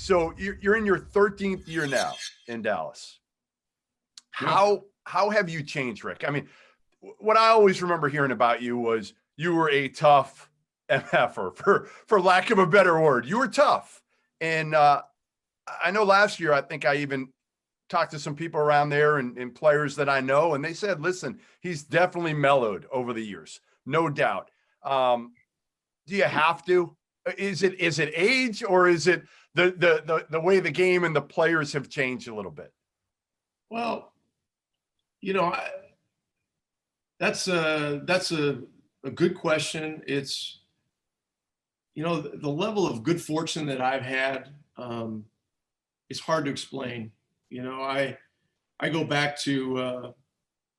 So you're in your 13th year now in Dallas. Yeah. How have you changed, Rick? I mean, what I always remember hearing about you was you were a tough mf'er, for lack of a better word. You were tough. And I know last year, I think I even talked to some people around there and players that I know, and they said, listen, he's definitely mellowed over the years, no doubt. Do you have to? Is it age, or is it the way the game and the players have changed a little bit? Well, that's a good question. It's, the level of good fortune that I've had is hard to explain. I go back to,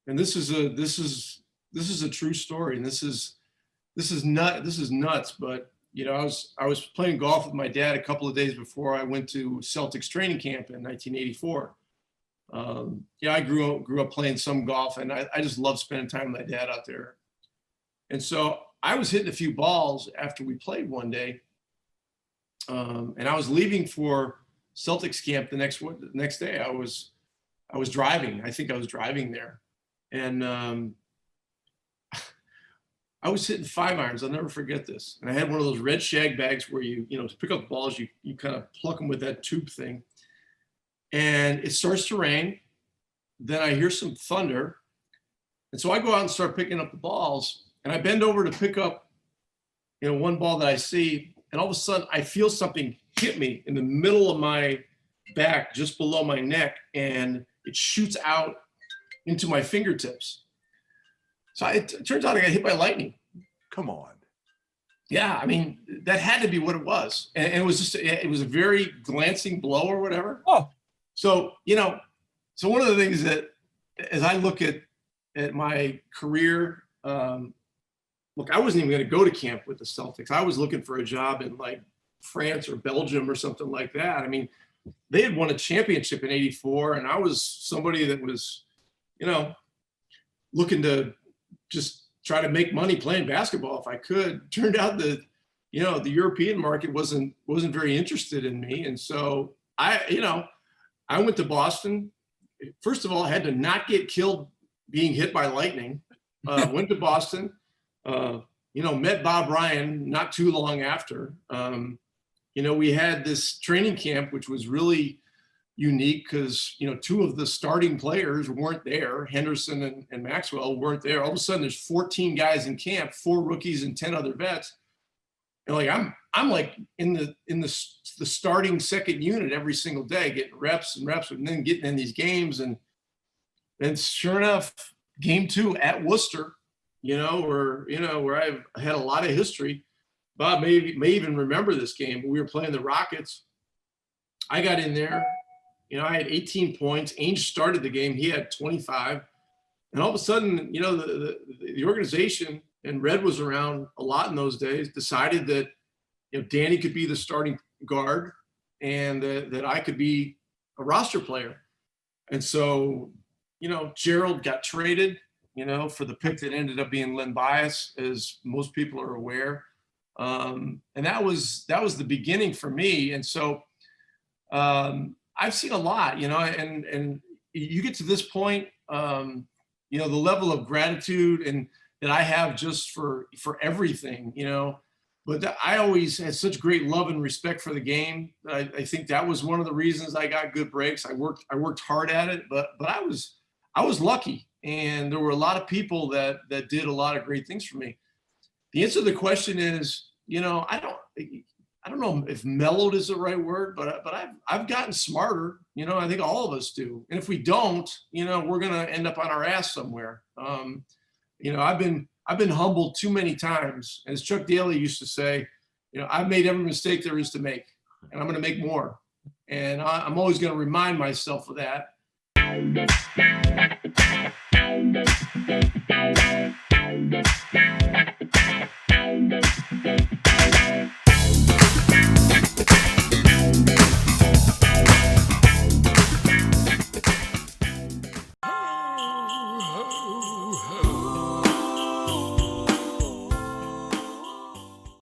and this is a true story, and this is nuts. But I was playing golf with my dad a couple of days before I went to Celtics training camp in 1984. I grew up playing some golf, and I just love spending time with my dad out there. And so I was hitting a few balls after we played one day, and I was leaving for Celtics camp the next day. I was driving. I think I was driving there, and I was hitting 5-irons. I'll never forget this. And I had one of those red shag bags where to pick up the balls, you kind of pluck them with that tube thing. And it starts to rain. Then I hear some thunder. And so I go out and start picking up the balls. And I bend over to pick up, one ball that I see. And all of a sudden, I feel something hit me in the middle of my back, just below my neck. And it shoots out into my fingertips. So it turns out I got hit by lightning. Come on. Yeah, I mean, that had to be what it was. And it was it was a very glancing blow or whatever. Oh. So, so one of the things that, as I look at my career, look, I wasn't even going to go to camp with the Celtics. I was looking for a job in like France or Belgium or something like that. I mean, they had won a championship in '84, and I was somebody that was, looking to just try to make money playing basketball if I could. Turned out that, the European market wasn't very interested in me. And so I went to Boston. First of all, I had to not get killed being hit by lightning. Went to Boston, met Bob Ryan not too long after. We had this training camp, which was really unique because, two of the starting players weren't there. Henderson and Maxwell weren't there. All of a sudden there's 14 guys in camp, 4 rookies and 10 other vets. And like, I'm like in the starting second unit every single day, getting reps and then getting in these games. And sure enough, game 2 at Worcester, where I've had a lot of history. Bob may even remember this game. We were playing the Rockets. I got in there, I had 18 points. Ainge started the game. He had 25. And all of a sudden, the organization, and Red was around a lot in those days, decided that, Danny could be the starting guard and that I could be a roster player. And so, Gerald got traded, for the pick that ended up being Len Bias, as most people are aware. And that was the beginning for me. And so I've seen a lot, and you get to this point, the level of gratitude and that I have just for everything, but I always had such great love and respect for the game. I think that was one of the reasons I got good breaks. I worked hard at it, but I was lucky, and there were a lot of people that did a lot of great things for me. The answer to the question is, I don't know if mellowed is the right word, but I've gotten smarter. I think all of us do. And if we don't, we're going to end up on our ass somewhere. I've been humbled too many times. As Chuck Daly used to say, I've made every mistake there is to make, and I'm going to make more. And I'm always going to remind myself of that.